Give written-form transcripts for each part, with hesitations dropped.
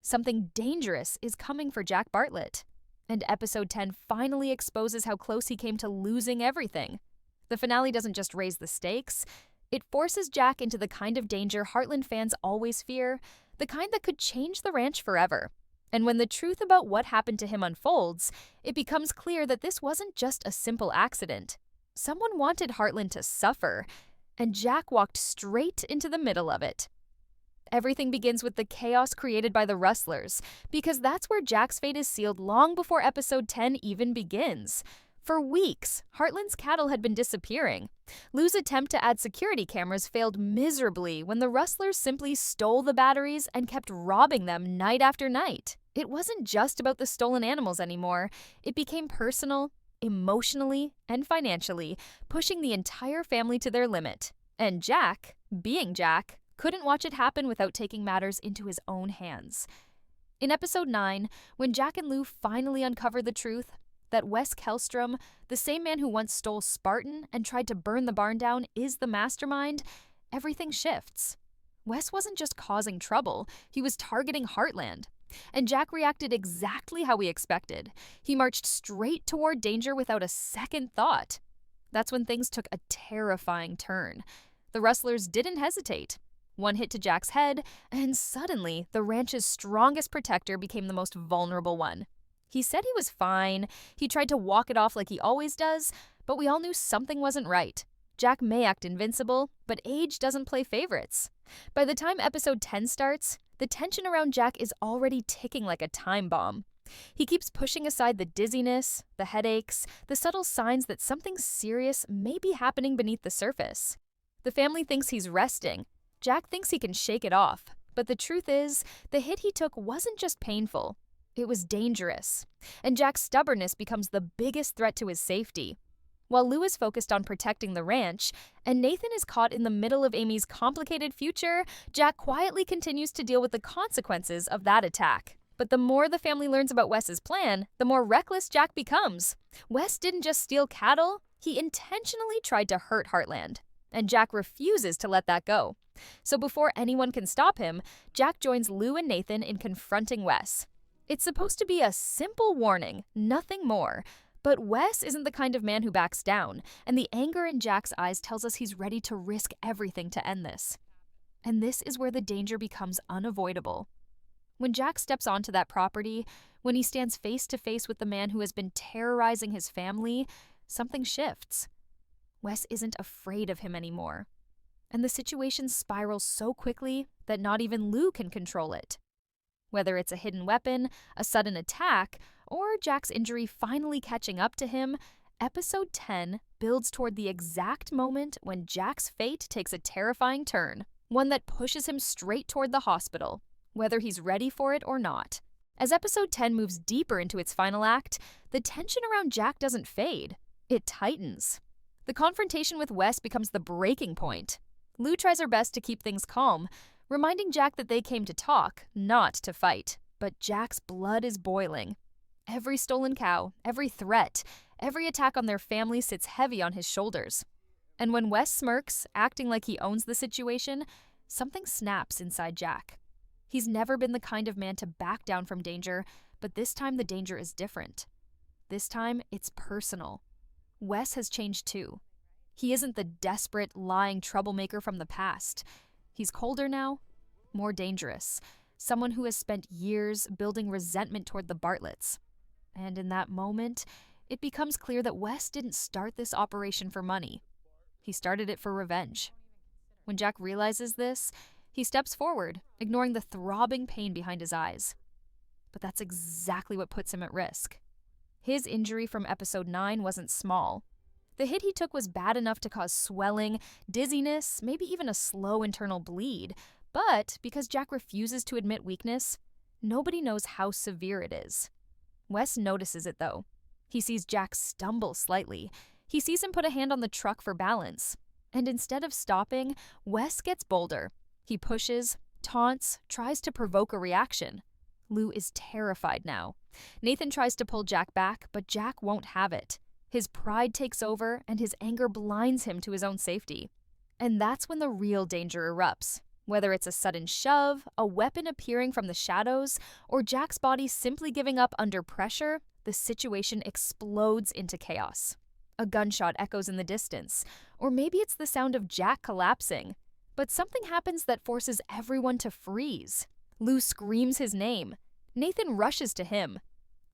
Something dangerous is coming for Jack Bartlett. And episode 10 finally exposes how close he came to losing everything. The finale doesn't just raise the stakes, it forces Jack into the kind of danger Heartland fans always fear, the kind that could change the ranch forever. And when the truth about what happened to him unfolds, it becomes clear that this wasn't just a simple accident. Someone wanted Heartland to suffer, and Jack walked straight into the middle of it. Everything begins with the chaos created by the rustlers, because that's where Jack's fate is sealed long before episode 10 even begins. For weeks, Heartland's cattle had been disappearing. Lou's attempt to add security cameras failed miserably when the rustlers simply stole the batteries and kept robbing them night after night. It wasn't just about the stolen animals anymore. It became personal, emotionally, and financially, pushing the entire family to their limit. And Jack, being Jack, couldn't watch it happen without taking matters into his own hands. In episode 9, when Jack and Lou finally uncover the truth, that Wes Kellstrom, the same man who once stole Spartan and tried to burn the barn down, is the mastermind, everything shifts. Wes wasn't just causing trouble, he was targeting Heartland. And Jack reacted exactly how we expected. He marched straight toward danger without a second thought. That's when things took a terrifying turn. The rustlers didn't hesitate. One hit to Jack's head, and suddenly, the ranch's strongest protector became the most vulnerable one. He said he was fine. He tried to walk it off like he always does, but we all knew something wasn't right. Jack may act invincible, but age doesn't play favorites. By the time episode 10 starts, the tension around Jack is already ticking like a time bomb. He keeps pushing aside the dizziness, the headaches, the subtle signs that something serious may be happening beneath the surface. The family thinks he's resting. Jack thinks he can shake it off. But the truth is, the hit he took wasn't just painful. It was dangerous. And Jack's stubbornness becomes the biggest threat to his safety. While Lou is focused on protecting the ranch, and Nathan is caught in the middle of Amy's complicated future, Jack quietly continues to deal with the consequences of that attack. But the more the family learns about Wes's plan, the more reckless Jack becomes. Wes didn't just steal cattle, he intentionally tried to hurt Heartland. And Jack refuses to let that go. So before anyone can stop him, Jack joins Lou and Nathan in confronting Wes. It's supposed to be a simple warning, nothing more. But Wes isn't the kind of man who backs down, and the anger in Jack's eyes tells us he's ready to risk everything to end this. And this is where the danger becomes unavoidable. When Jack steps onto that property, when he stands face to face with the man who has been terrorizing his family, something shifts. Wes isn't afraid of him anymore. And the situation spirals so quickly that not even Lou can control it. Whether it's a hidden weapon, a sudden attack, or Jack's injury finally catching up to him, episode 10 builds toward the exact moment when Jack's fate takes a terrifying turn, one that pushes him straight toward the hospital, whether he's ready for it or not. As episode 10 moves deeper into its final act, the tension around Jack doesn't fade, it tightens. The confrontation with Wes becomes the breaking point. Lou tries her best to keep things calm, reminding Jack that they came to talk, not to fight. But Jack's blood is boiling. Every stolen cow, every threat, every attack on their family sits heavy on his shoulders. And when Wes smirks, acting like he owns the situation, something snaps inside Jack. He's never been the kind of man to back down from danger, but this time the danger is different. This time, it's personal. Wes has changed too. He isn't the desperate, lying troublemaker from the past. He's colder now, more dangerous, someone who has spent years building resentment toward the Bartletts. And in that moment, it becomes clear that Wes didn't start this operation for money. He started it for revenge. When Jack realizes this, he steps forward, ignoring the throbbing pain behind his eyes. But that's exactly what puts him at risk. His injury from episode 9 wasn't small. The hit he took was bad enough to cause swelling, dizziness, maybe even a slow internal bleed. But because Jack refuses to admit weakness, nobody knows how severe it is. Wes notices it though. He sees Jack stumble slightly. He sees him put a hand on the truck for balance. And instead of stopping, Wes gets bolder. He pushes, taunts, tries to provoke a reaction. Lou is terrified now. Nathan tries to pull Jack back, but Jack won't have it. His pride takes over, and his anger blinds him to his own safety. And that's when the real danger erupts. Whether it's a sudden shove, a weapon appearing from the shadows, or Jack's body simply giving up under pressure, the situation explodes into chaos. A gunshot echoes in the distance, or maybe it's the sound of Jack collapsing. But something happens that forces everyone to freeze. Lou screams his name. Nathan rushes to him.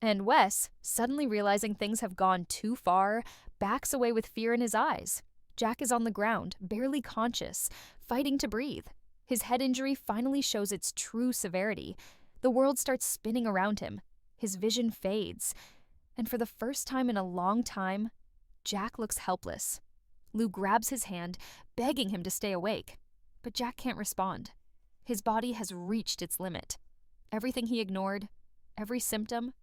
And Wes, suddenly realizing things have gone too far, backs away with fear in his eyes. Jack is on the ground, barely conscious, fighting to breathe. His head injury finally shows its true severity. The world starts spinning around him. His vision fades. And for the first time in a long time, Jack looks helpless. Lou grabs his hand, begging him to stay awake. But Jack can't respond. His body has reached its limit. Everything he ignored, every symptom,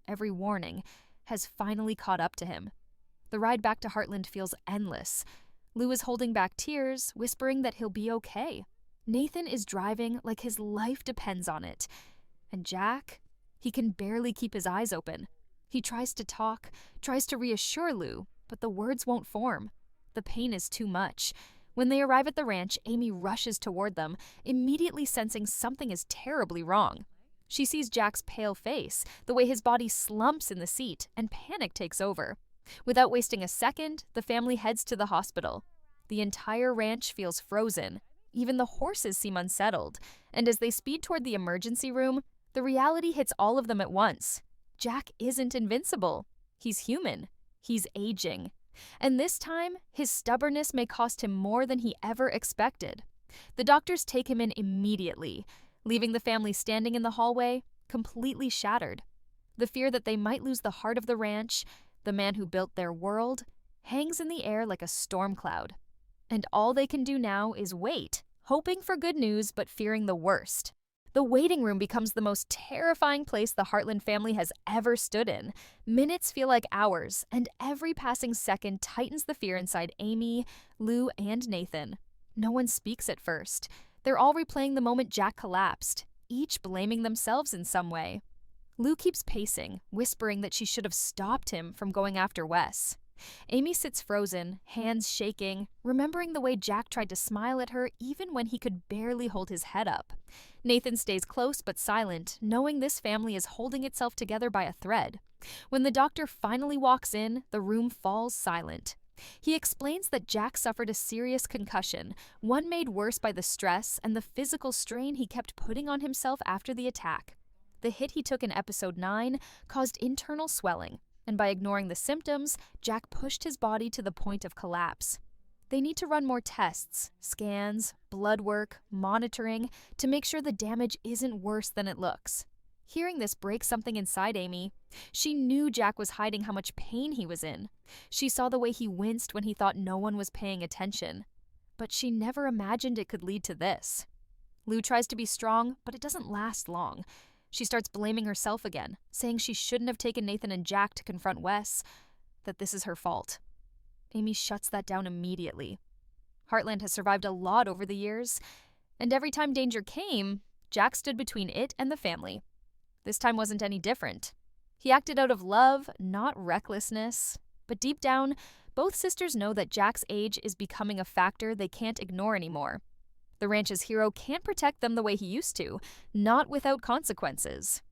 every warning, has finally caught up to him. The ride back to Heartland feels endless. Lou is holding back tears, whispering that he'll be okay. Nathan is driving like his life depends on it. And Jack, he can barely keep his eyes open. He tries to talk, tries to reassure Lou, but the words won't form. The pain is too much. When they arrive at the ranch, Amy rushes toward them, immediately sensing something is terribly wrong. She sees Jack's pale face, the way his body slumps in the seat, and panic takes over. Without wasting a second, the family heads to the hospital. The entire ranch feels frozen. Even the horses seem unsettled, and as they speed toward the emergency room, the reality hits all of them at once. Jack isn't invincible. He's human. He's aging. And this time, his stubbornness may cost him more than he ever expected. The doctors take him in immediately, leaving the family standing in the hallway, completely shattered. The fear that they might lose the heart of the ranch, the man who built their world, hangs in the air like a storm cloud. And all they can do now is wait, hoping for good news but fearing the worst. The waiting room becomes the most terrifying place the Heartland family has ever stood in. Minutes feel like hours, and every passing second tightens the fear inside Amy, Lou, and Nathan. No one speaks at first. They're all replaying the moment Jack collapsed, each blaming themselves in some way. Lou keeps pacing, whispering that she should have stopped him from going after Wes. Amy sits frozen, hands shaking, remembering the way Jack tried to smile at her even when he could barely hold his head up. Nathan stays close but silent, knowing this family is holding itself together by a thread. When the doctor finally walks in, the room falls silent. He explains that Jack suffered a serious concussion, one made worse by the stress and the physical strain he kept putting on himself after the attack. The hit he took in episode 9 caused internal swelling, and by ignoring the symptoms, Jack pushed his body to the point of collapse. They need to run more tests, scans, blood work, monitoring, to make sure the damage isn't worse than it looks. Hearing this breaks something inside Amy. She knew Jack was hiding how much pain he was in. She saw the way he winced when he thought no one was paying attention. But she never imagined it could lead to this. Lou tries to be strong, but it doesn't last long. She starts blaming herself again, saying she shouldn't have taken Nathan and Jack to confront Wes, that this is her fault. Amy shuts that down immediately. Heartland has survived a lot over the years, and every time danger came, Jack stood between it and the family. This time wasn't any different. He acted out of love, not recklessness. But deep down, both sisters know that Jack's age is becoming a factor they can't ignore anymore. The ranch's hero can't protect them the way he used to, not without consequences.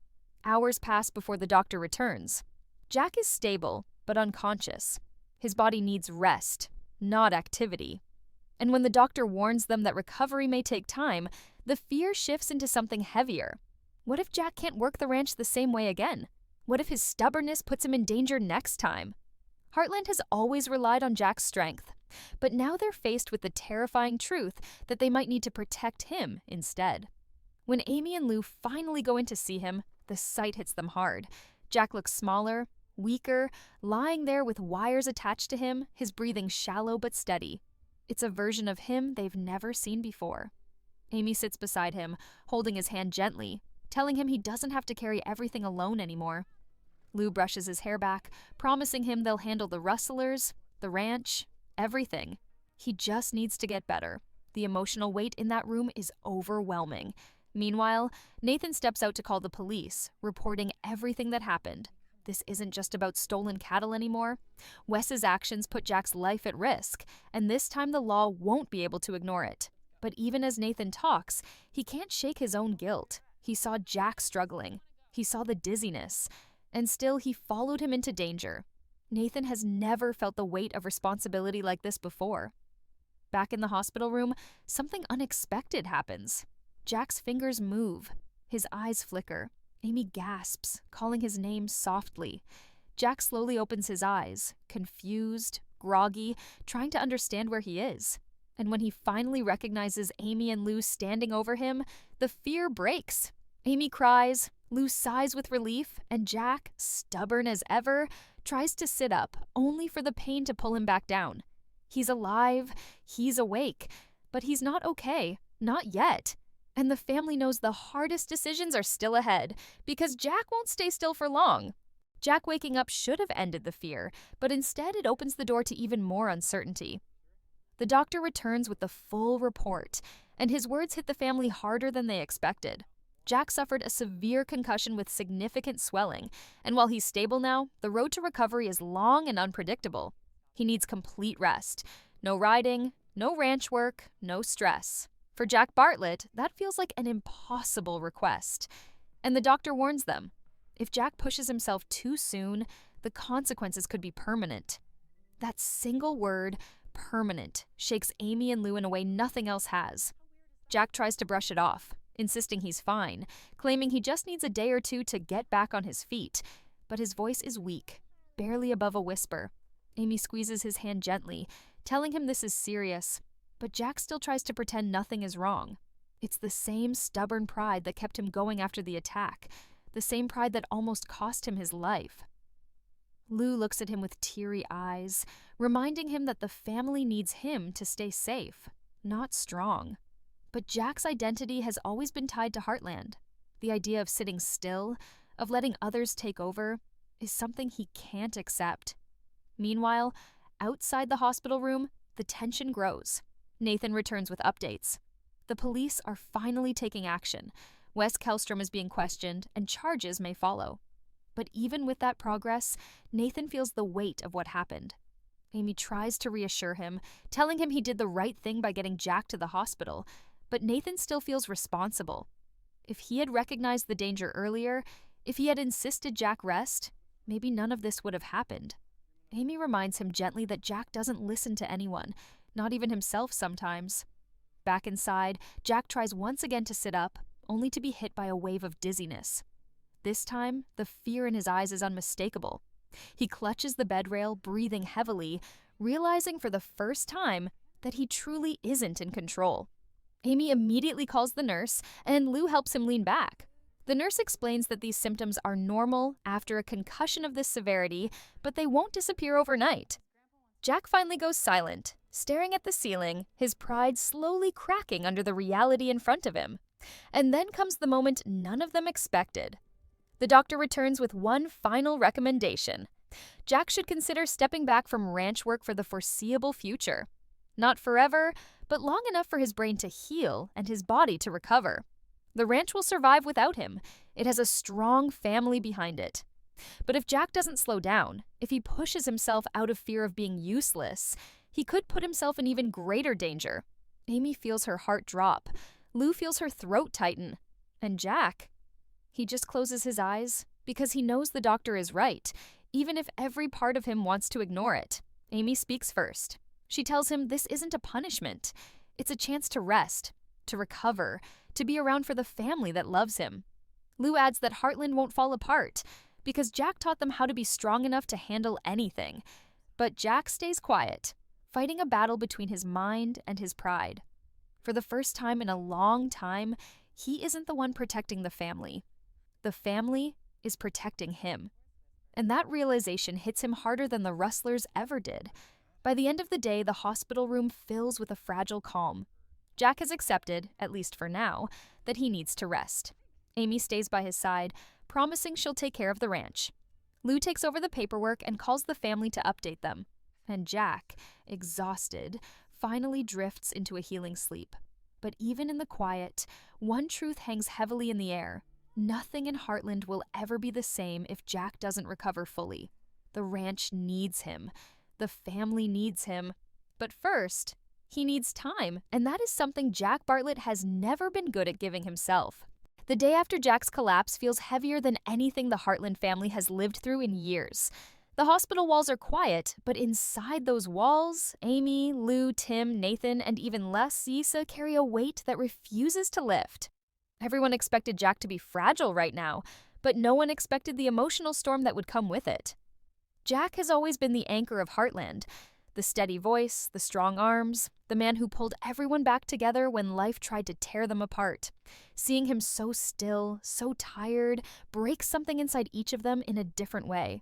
Hours pass before the doctor returns. Jack is stable, but unconscious. His body needs rest, not activity. And when the doctor warns them that recovery may take time, the fear shifts into something heavier. What if Jack can't work the ranch the same way again? What if his stubbornness puts him in danger next time? Heartland has always relied on Jack's strength, but now they're faced with the terrifying truth that they might need to protect him instead. When Amy and Lou finally go in to see him, the sight hits them hard. Jack looks smaller, weaker, lying there with wires attached to him, his breathing shallow but steady. It's a version of him they've never seen before. Amy sits beside him, holding his hand gently, telling him he doesn't have to carry everything alone anymore. Lou brushes his hair back, promising him they'll handle the rustlers, the ranch, everything. He just needs to get better. The emotional weight in that room is overwhelming. Meanwhile, Nathan steps out to call the police, reporting everything that happened. This isn't just about stolen cattle anymore. Wes's actions put Jack's life at risk, and this time the law won't be able to ignore it. But even as Nathan talks, he can't shake his own guilt. He saw Jack struggling. He saw the dizziness. And still, he followed him into danger. Nathan has never felt the weight of responsibility like this before. Back in the hospital room, something unexpected happens. Jack's fingers move. His eyes flicker. Amy gasps, calling his name softly. Jack slowly opens his eyes, confused, groggy, trying to understand where he is. And when he finally recognizes Amy and Lou standing over him, the fear breaks. Amy cries, Lou sighs with relief, and Jack, stubborn as ever, tries to sit up, only for the pain to pull him back down. He's alive, he's awake, but he's not okay, not yet. And the family knows the hardest decisions are still ahead, because Jack won't stay still for long. Jack waking up should have ended the fear, but instead it opens the door to even more uncertainty. The doctor returns with the full report, and his words hit the family harder than they expected. Jack suffered a severe concussion with significant swelling, and while he's stable now, the road to recovery is long and unpredictable. He needs complete rest. No riding, no ranch work, no stress. For Jack Bartlett, that feels like an impossible request. And the doctor warns them. If Jack pushes himself too soon, the consequences could be permanent. That single word, permanent, shakes Amy and Lou in a way nothing else has. Jack tries to brush it off, insisting he's fine, claiming he just needs a day or two to get back on his feet. But his voice is weak, barely above a whisper. Amy squeezes his hand gently, telling him this is serious. But Jack still tries to pretend nothing is wrong. It's the same stubborn pride that kept him going after the attack, the same pride that almost cost him his life. Lou looks at him with teary eyes, reminding him that the family needs him to stay safe, not strong. But Jack's identity has always been tied to Heartland. The idea of sitting still, of letting others take over, is something he can't accept. Meanwhile, outside the hospital room, the tension grows. Nathan returns with updates. The police are finally taking action. Wes Kellstrom is being questioned, and charges may follow. But even with that progress, Nathan feels the weight of what happened. Amy tries to reassure him, telling him he did the right thing by getting Jack to the hospital, but Nathan still feels responsible. If he had recognized the danger earlier, if he had insisted Jack rest, maybe none of this would have happened. Amy reminds him gently that Jack doesn't listen to anyone, not even himself sometimes. Back inside, Jack tries once again to sit up, only to be hit by a wave of dizziness. This time, the fear in his eyes is unmistakable. He clutches the bed rail, breathing heavily, realizing for the first time that he truly isn't in control. Amy immediately calls the nurse, and Lou helps him lean back. The nurse explains that these symptoms are normal after a concussion of this severity, but they won't disappear overnight. Jack finally goes silent, staring at the ceiling, his pride slowly cracking under the reality in front of him. And then comes the moment none of them expected. The doctor returns with one final recommendation. Jack should consider stepping back from ranch work for the foreseeable future. Not forever, but long enough for his brain to heal and his body to recover. The ranch will survive without him. It has a strong family behind it. But if Jack doesn't slow down, if he pushes himself out of fear of being useless, he could put himself in even greater danger. Amy feels her heart drop. Lou feels her throat tighten. And Jack, he just closes his eyes because he knows the doctor is right, even if every part of him wants to ignore it. Amy speaks first. She tells him this isn't a punishment. It's a chance to rest, to recover, to be around for the family that loves him. Lou adds that Heartland won't fall apart because Jack taught them how to be strong enough to handle anything. But Jack stays quiet, fighting a battle between his mind and his pride. For the first time in a long time, he isn't the one protecting the family. The family is protecting him. And that realization hits him harder than the rustlers ever did. By the end of the day, the hospital room fills with a fragile calm. Jack has accepted, at least for now, that he needs to rest. Amy stays by his side, promising she'll take care of the ranch. Lou takes over the paperwork and calls the family to update them. And Jack, exhausted, finally drifts into a healing sleep. But even in the quiet, one truth hangs heavily in the air. Nothing in Heartland will ever be the same if Jack doesn't recover fully. The ranch needs him. The family needs him. But first, He needs time, and that is something Jack Bartlett has never been good at giving himself. The day after Jack's collapse feels heavier than anything the Heartland family has lived through in years. The hospital walls are quiet, but inside those walls, Amy, Lou, Tim, Nathan, and even Les Yisa carry a weight that refuses to lift. Everyone expected Jack to be fragile right now, but no one expected the emotional storm that would come with it. Jack has always been the anchor of Heartland, the steady voice, the strong arms, the man who pulled everyone back together when life tried to tear them apart. Seeing him so still, so tired, breaks something inside each of them in a different way.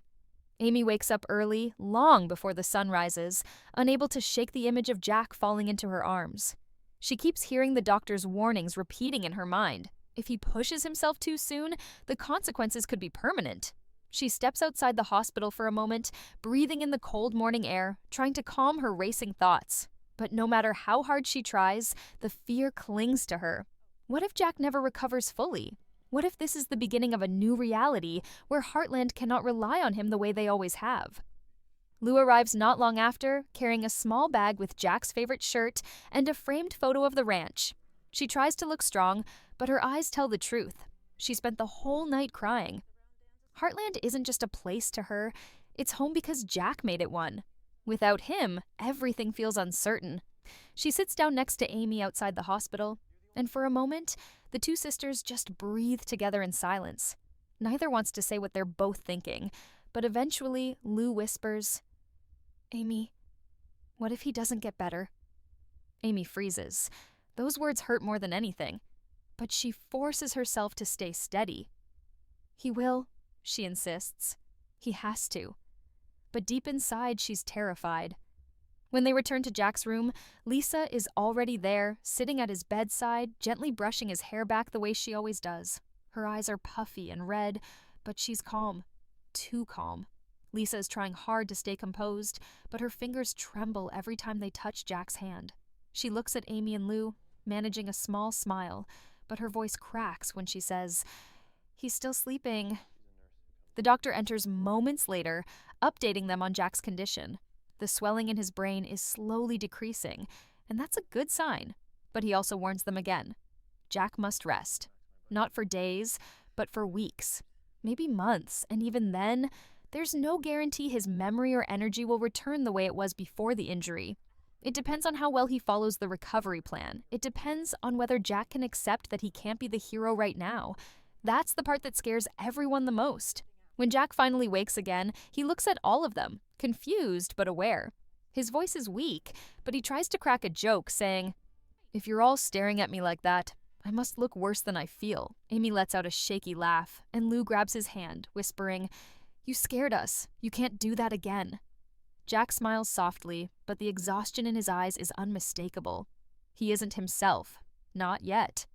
Amy wakes up early, long before the sun rises, unable to shake the image of Jack falling into her arms. She keeps hearing the doctor's warnings repeating in her mind. If he pushes himself too soon, the consequences could be permanent. She steps outside the hospital for a moment, breathing in the cold morning air, trying to calm her racing thoughts. But no matter how hard she tries, the fear clings to her. What if Jack never recovers fully? What if this is the beginning of a new reality where Heartland cannot rely on him the way they always have? Lou arrives not long after, carrying a small bag with Jack's favorite shirt and a framed photo of the ranch. She tries to look strong, but her eyes tell the truth. She spent the whole night crying. Heartland isn't just a place to her, it's home because Jack made it one. Without him, everything feels uncertain. She sits down next to Amy outside the hospital, and for a moment, the two sisters just breathe together in silence. Neither wants to say what they're both thinking, but eventually Lou whispers, "Amy, what if he doesn't get better?" Amy freezes. Those words hurt more than anything, but she forces herself to stay steady. "He will," she insists. "He has to." But deep inside, she's terrified. When they return to Jack's room, Lisa is already there, sitting at his bedside, gently brushing his hair back the way she always does. Her eyes are puffy and red, but she's calm. Too calm. Lisa is trying hard to stay composed, but her fingers tremble every time they touch Jack's hand. She looks at Amy and Lou, managing a small smile, but her voice cracks when she says, "He's still sleeping." The doctor enters moments later, updating them on Jack's condition. The swelling in his brain is slowly decreasing, and that's a good sign. But he also warns them again. Jack must rest. Not for days, but for weeks. Maybe months, and even then, there's no guarantee his memory or energy will return the way it was before the injury. It depends on how well he follows the recovery plan. It depends on whether Jack can accept that he can't be the hero right now. That's the part that scares everyone the most. When Jack finally wakes again, he looks at all of them, confused but aware. His voice is weak, but he tries to crack a joke, saying, "If you're all staring at me like that, I must look worse than I feel." Amy lets out a shaky laugh, and Lou grabs his hand, whispering, "You scared us. You can't do that again." Jack smiles softly, but the exhaustion in his eyes is unmistakable. He isn't himself. Not yet.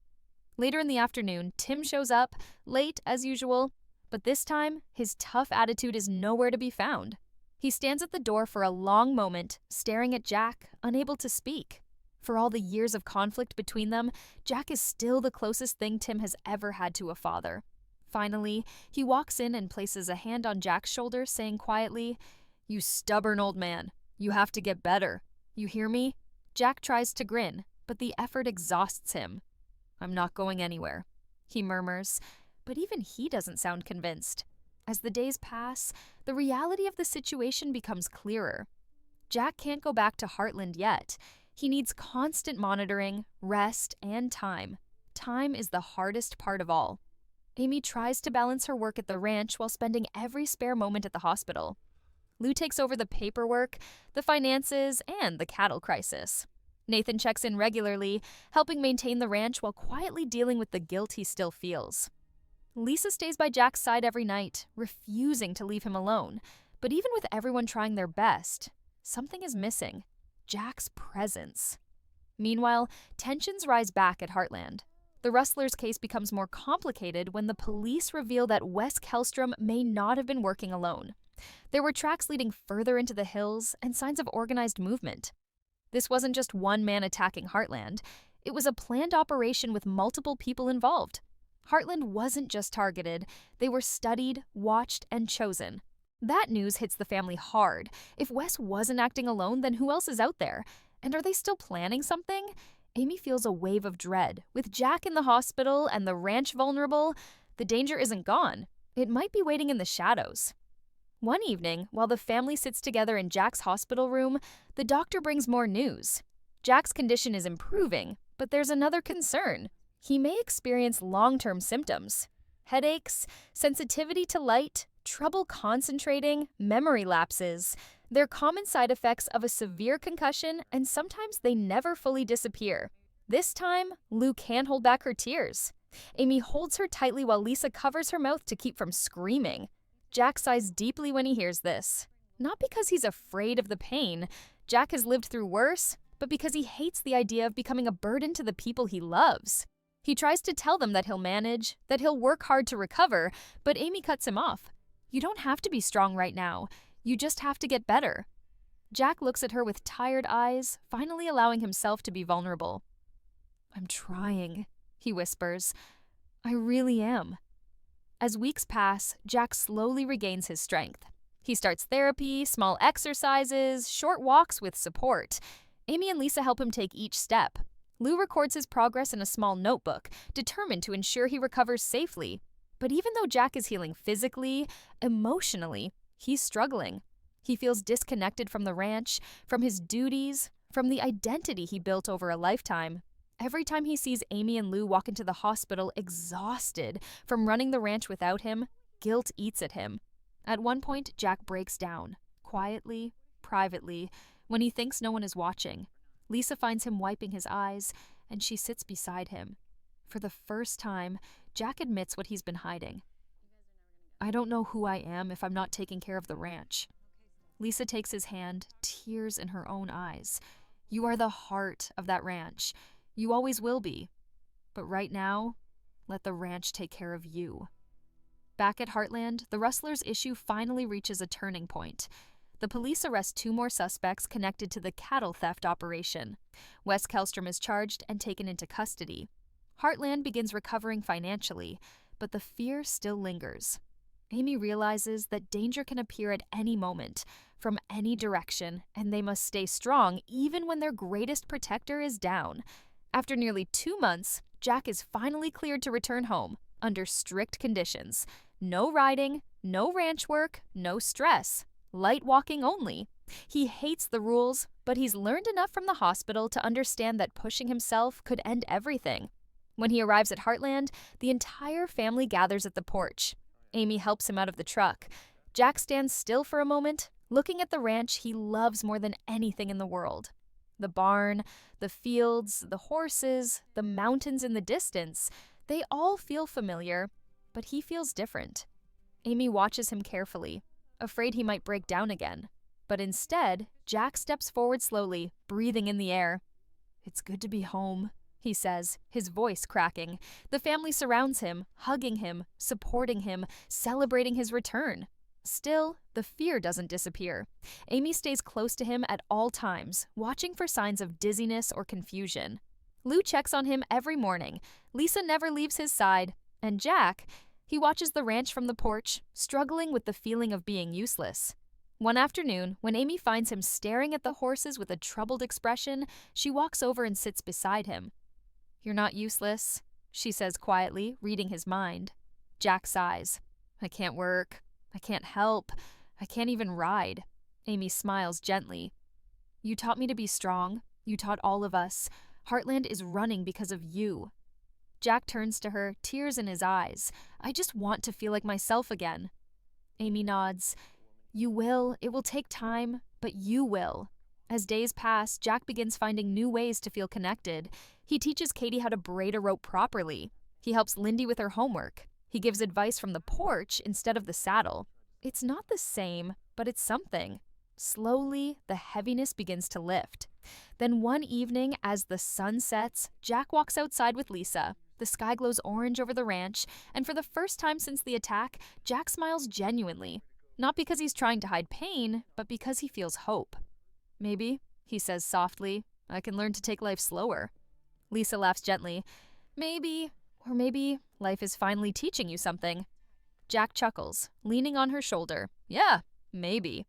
Later in the afternoon, Tim shows up, late as usual, but this time, his tough attitude is nowhere to be found. He stands at the door for a long moment, staring at Jack, unable to speak. For all the years of conflict between them, Jack is still the closest thing Tim has ever had to a father. Finally, he walks in and places a hand on Jack's shoulder, saying quietly, "You stubborn old man. You have to get better. You hear me?" Jack tries to grin, but the effort exhausts him. "I'm not going anywhere," he murmurs, but even he doesn't sound convinced. As the days pass, the reality of the situation becomes clearer. Jack can't go back to Heartland yet. He needs constant monitoring, rest, and time. Time is the hardest part of all. Amy tries to balance her work at the ranch while spending every spare moment at the hospital. Lou takes over the paperwork, the finances, and the cattle crisis. Nathan checks in regularly, helping maintain the ranch while quietly dealing with the guilt he still feels. Lisa stays by Jack's side every night, refusing to leave him alone. But even with everyone trying their best, something is missing: Jack's presence. Meanwhile, tensions rise back at Heartland. The Rustlers' case becomes more complicated when the police reveal that Wes Kellstrom may not have been working alone. There were tracks leading further into the hills and signs of organized movement. This wasn't just one man attacking Heartland. It was a planned operation with multiple people involved. Heartland wasn't just targeted. They were studied, watched, and chosen. That news hits the family hard. If Wes wasn't acting alone, then who else is out there? And are they still planning something? Amy feels a wave of dread. With Jack in the hospital and the ranch vulnerable, the danger isn't gone. It might be waiting in the shadows. One evening, while the family sits together in Jack's hospital room, the doctor brings more news. Jack's condition is improving, but there's another concern. He may experience long-term symptoms. Headaches, sensitivity to light, trouble concentrating, memory lapses. They're common side effects of a severe concussion, and sometimes they never fully disappear. This time, Lou can't hold back her tears. Amy holds her tightly while Lisa covers her mouth to keep from screaming. Jack sighs deeply when he hears this. Not because he's afraid of the pain. Jack has lived through worse, but because he hates the idea of becoming a burden to the people he loves. He tries to tell them that he'll manage, that he'll work hard to recover, but Amy cuts him off. You don't have to be strong right now. You just have to get better. Jack looks at her with tired eyes, finally allowing himself to be vulnerable. I'm trying, he whispers. I really am. As weeks pass, Jack slowly regains his strength. He starts therapy, small exercises, short walks with support. Amy and Lisa help him take each step. Lou records his progress in a small notebook, determined to ensure he recovers safely. But even though Jack is healing physically, emotionally, he's struggling. He feels disconnected from the ranch, from his duties, from the identity he built over a lifetime. Every time he sees Amy and Lou walk into the hospital exhausted from running the ranch without him, guilt eats at him. At one point, Jack breaks down, quietly, privately, when he thinks no one is watching. Lisa finds him wiping his eyes, and she sits beside him. For the first time, Jack admits what he's been hiding. I don't know who I am if I'm not taking care of the ranch. Lisa takes his hand, tears in her own eyes. You are the heart of that ranch. You always will be. But right now, let the ranch take care of you. Back at Heartland, the Rustlers' issue finally reaches a turning point. The police arrest 2 more suspects connected to the cattle theft operation. Wes Kellstrom is charged and taken into custody. Heartland begins recovering financially, but the fear still lingers. Amy realizes that danger can appear at any moment, from any direction, and they must stay strong even when their greatest protector is down. After nearly 2 months, Jack is finally cleared to return home, under strict conditions. No riding, no ranch work, no stress. Light walking only. He hates the rules, but he's learned enough from the hospital to understand that pushing himself could end everything. When he arrives at Heartland, the entire family gathers at the porch. Amy helps him out of the truck. Jack stands still for a moment, looking at the ranch he loves more than anything in the world. The barn, the fields, the horses, the mountains in the distance, they all feel familiar, but he feels different. Amy watches him carefully, afraid he might break down again. But instead, Jack steps forward slowly, breathing in the air. It's good to be home, he says, his voice cracking. The family surrounds him, hugging him, supporting him, celebrating his return. Still, the fear doesn't disappear. Amy stays close to him at all times, watching for signs of dizziness or confusion. Lou checks on him every morning. Lisa never leaves his side. And Jack, he watches the ranch from the porch, struggling with the feeling of being useless. One afternoon, when Amy finds him staring at the horses with a troubled expression, she walks over and sits beside him. You're not useless, she says quietly, reading his mind. Jack sighs. I can't work. I can't help. I can't even ride. Amy smiles gently. You taught me to be strong. You taught all of us. Heartland is running because of you. Jack turns to her, tears in his eyes. I just want to feel like myself again. Amy nods. You will. It will take time, but you will. As days pass, Jack begins finding new ways to feel connected. He teaches Katie how to braid a rope properly. He helps Lindy with her homework. He gives advice from the porch instead of the saddle. It's not the same, but it's something. Slowly, the heaviness begins to lift. Then one evening, as the sun sets, Jack walks outside with Lisa. The sky glows orange over the ranch, and for the first time since the attack, Jack smiles genuinely. Not because he's trying to hide pain, but because he feels hope. Maybe, he says softly, I can learn to take life slower. Lisa laughs gently. Maybe, or maybe life is finally teaching you something. Jack chuckles, leaning on her shoulder. Yeah, maybe.